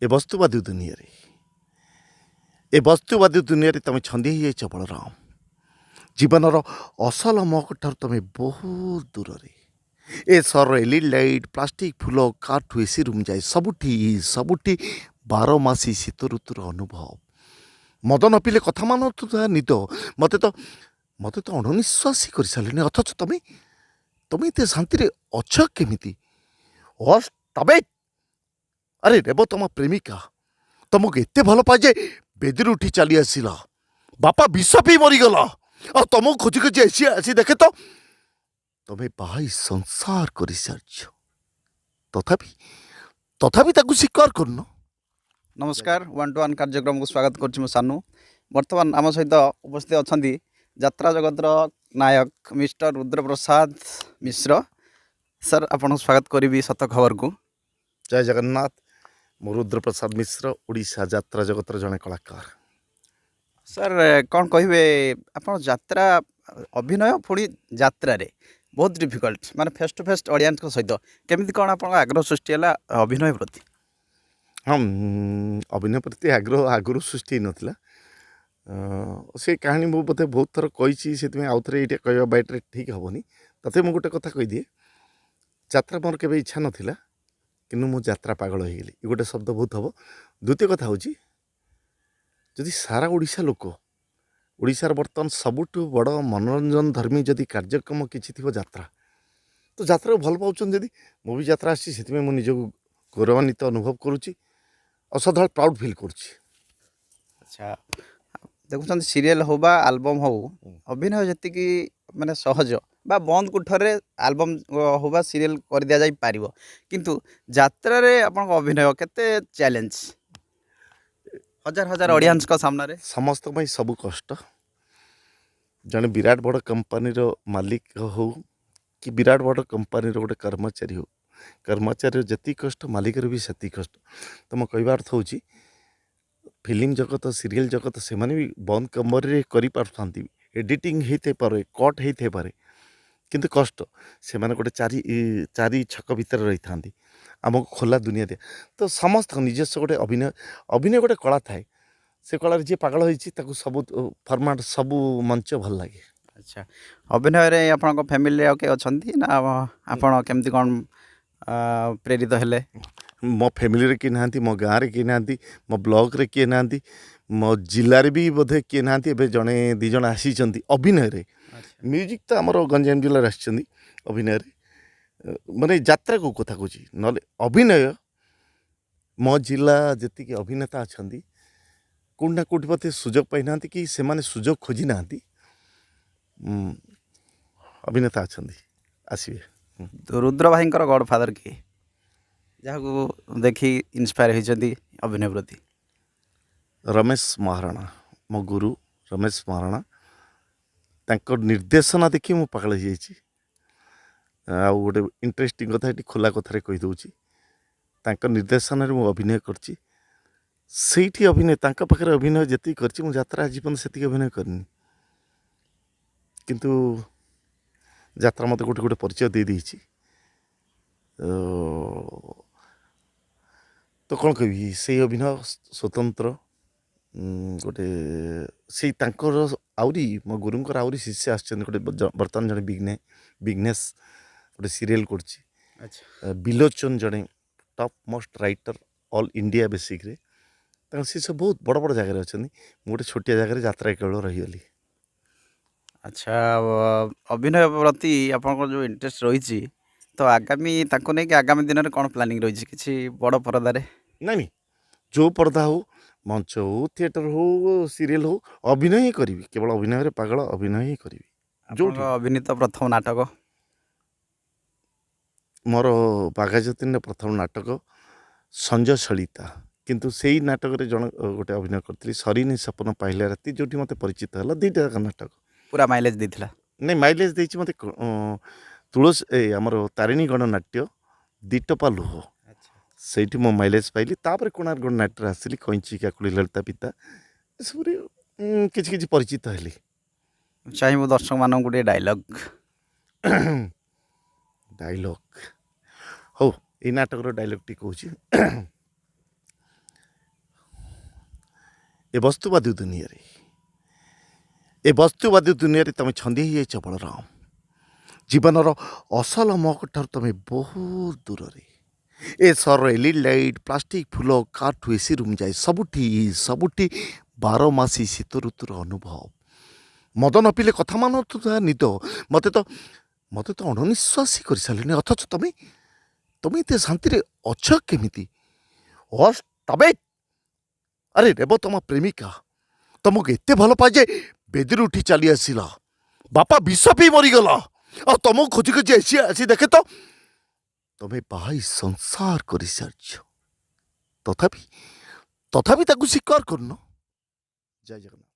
ए वस्तुवादी दुनिया रे ए वस्तुवादी दुनिया रे तुम छंदी ही जाइछ बलराम। जीवनर असल महक ठार तुम बहुत दूर रे। ए सर एलईडी लाइट प्लास्टिक फूल काठू एसी रूम जाए सबुठी सबुठी 12 मासी शीत ऋतुर अनुभव। मद न पिले कथा मान निद मत तो अणनिश्वासी कर सारे अथच तुम्हें तुम्हें ये शांति अच्छ केमी तबे अरे रेब तुम प्रेमिका तुमको एत भल पाए जे बेदी उठी चली आसला बापा विष पी मरीगला और तुमको खोजी खोजी आसी आसी देखे तो तुम्हें बाई संसार कर सारी तथापि तथापि ताकू स्वीकार करन। नमस्कार 1-to-1 कार्यक्रम को स्वागत करुँ सानू। बर्तमान आम सहित उपस्थित अच्छा यात्रा जगतर नायक मिस्टर रुद्र प्रसाद मिश्र। सर आपन स्वागत करी सत खबर को। जय जगन्नाथ। मु रुद्र प्रसाद मिश्र ओडिशा यात्रा जगतर जड़े कलाकार। सर कौन कहे आप यात्रा अभिनय पुणी यात्रा रे बहुत डिफिकल्ट माने फेस टू फेस ऑडियंस को सहित केमिति कौन आप आग्रह सृष्टि है अभिनय प्रति? हाँ अभिनय प्रति आग्रह आगुरी सृष्टि नाला से कहानी मु बोधे बहुत थर कही से आउ थे ये कह बैट्रे ठीक हेनी तथे मुझे गोटे कथा कहीदिए यात्रा मोर के इच्छा नाला कि मु यात्रा पागल हो गली ये गोटे शब्द बहुत हम। द्वितीय कथा हूँ जदि सारा ओडिशा लोक ओडिशार बर्तमान सबुठ बड़ मनोरंजन धर्मी जदि कार्यक्रम किसी थी यात्रा तो यात्रा भल पाँच जदि मु भी यात्रा आसी निज गौरवान्वित अनुभव करुच्ची और सदा प्राउड फिल करुच्ची। अच्छा देखुं सीरियल हो बा एल्बम हो अभिनय जी माने सहज बा बंद कोठरे एल्बम हो बा सीरियल कर दिया जाई पारिबो किंतु यात्रा रे आपन अभिनय केते चैलेंज हजार हजार ऑडियंस का सामना रे समस्त भाई सब कष्ट। जने विराट बड़ कंपनी रो मालिक हो कि विराट बड़ कंपनी रो गोटे कर्मचारी हो कर्मचारी जति कष्ट मालिक भी सेति कष्ट। तो मो कहवा अर्थ हूँ फिल्म जगत सीरियल जगत से माने भी बंद कमरे कर एडिटिंग होते पारे कट होते पारे किंतु कष्ट से माने गोटे चारि छक भितर रही था आमको खोला दुनिया दिया तो समस्त निजस्व गोटे अभिनय अभिनय गोटे कला थाए से कलार जी पागल होती सब फर्माट सब मंच भल लगे। अच्छा अभिनय रे आपन फैमिली के अछंती ना आपन केमती कोन प्रेरित हेले? मो फैमिली रे किए नांती मो गाँव रे किए नांती मो ब्लॉक रे किए नांती मो जिले रे भी बोधे किए नांती एबे जणे दी जण आसी चंती अभिनय रे। म्यूजिक तो आमर गंजाम जिले आसी अभिनय रे माने यात्रा को कथा कहूँ ना अभिनय मो जिला जी अभिनेता अच्छा कौट ना कौट बोधे सुजोग पाई ना कि से माने सुजोग खोजी ना अभिनेता अच्छा आसवे। तो रुद्र भाई गॉड फादर किए जहाँ देखी इन्स्पायर होती अभिनय प्रति? रमेश महाराणा मो गुरु रमेश महाराणा तांको निर्देशना देखी मु पागल हो जाइए। गोटे इंटरेस्टिंग कथा ये खोला कथार कहीदे तांको निर्देशन में अभिनय करची से अभिनय तांको पाखे अभिनय जी कर यात्रा जीवन से अभिनय करनी किंतु यात्रा मत गोटे गोटे परिचय दे देछि। तो कौन कह से अभिनय स्वतंत्र गोटे से आउरी मो गुरुंकर आउरी शिष्य आसछन गोटे बर्तमान जड़े बिजनेस गोटे सीरियल कर बिलोचन जड़े top most writer all India basic रे सी सब बहुत बड़ बड़ जगह अच्छा गोटे छोटिया जगह यात्रा केवल रहीगली। अच्छा अभिनय प्रति आपन जो इंटरेस्ट रही तो आगामी ताको नहीं कि आगामी दिन में कौन प्लानिंग रही किसी बड़ पर्दा रे? नहीं जो पर्दा हो मंच हो थिएटर हो सीरियल हो अभिनय ही करी केवल अभिनय रे पागल अभिनय ही करी। जो अभिनीत प्रथम नाटक मोर बाघाजतीन प्रथम नाटक संजय सलिता किंतु से ही नाटक रे जन गोटे अभिनय करती सरीनी सपन पाइला राति जो मत परिचित है दुईटा नाटक पूरा माइलेज देथिला नहीं माइलेज देछि मते तुलस आमर तारिणी गणनाट्य दीटपा लुह से मो माइलेज पाइली तापर कोणार्क गणनाट्य आसली कैंची काकुड़ी ललिता पिता सब किसी परिचित हेली। चाहिए दर्शक मान गोटे डायलॉग डायलॉग हो ये नाटक डायलॉग टी कहूँ ଏ ବସ୍ତୁବାଦୀ ଦୁନିଆରେ ତମେ ଛନ୍ଦି ହେଇଯାଇଛ ବଳରାମ। ଜୀବନର ଅସଲ ମହକଠାରୁ ତମେ ବହୁତ ଦୂରରେ। ଏ ସହରର ଏଲ୍ଇଡି ଲାଇଟ୍, ପ୍ଲାଷ୍ଟିକ ଫୁଲ, କାଠୁ ଏସି ରୁମ୍ ଯାଏ ସବୁଠି 12 ମାସି ଶୀତ ଋତୁର ଅନୁଭବ। ମଦ ନ ପିଇଲେ କଥା ମାନୁଥିବା ନିଦ ମୋତେ ତ ଅଣନିଶ୍ୱାସୀ କରିସାରିଲେଣି। ଅଥଚ ତମେ ଏତେ ଶାନ୍ତିରେ ଅଛ କେମିତି? ତମେ ଆରେ ରେବ ତମ ପ୍ରେମିକା ତମକୁ ଏତେ ଭଲ ପାଏ ଯେ ବେଦିରୁ ଉଠି ଚାଲି ଆସିଲା। ବାପା ବିଷ ପିଇ ମରିଗଲା। ଆଉ ତମକୁ ଖୋଜି ଖୋଜି ଆସି ଦେଖେ ତ ତମେ ବାହା ହେଇ ସଂସାର କରିସାରିଛ। ତଥାପି ତାକୁ ସ୍ୱୀକାର କରୁନ। ଜୟ ଜଗନ୍ନାଥ।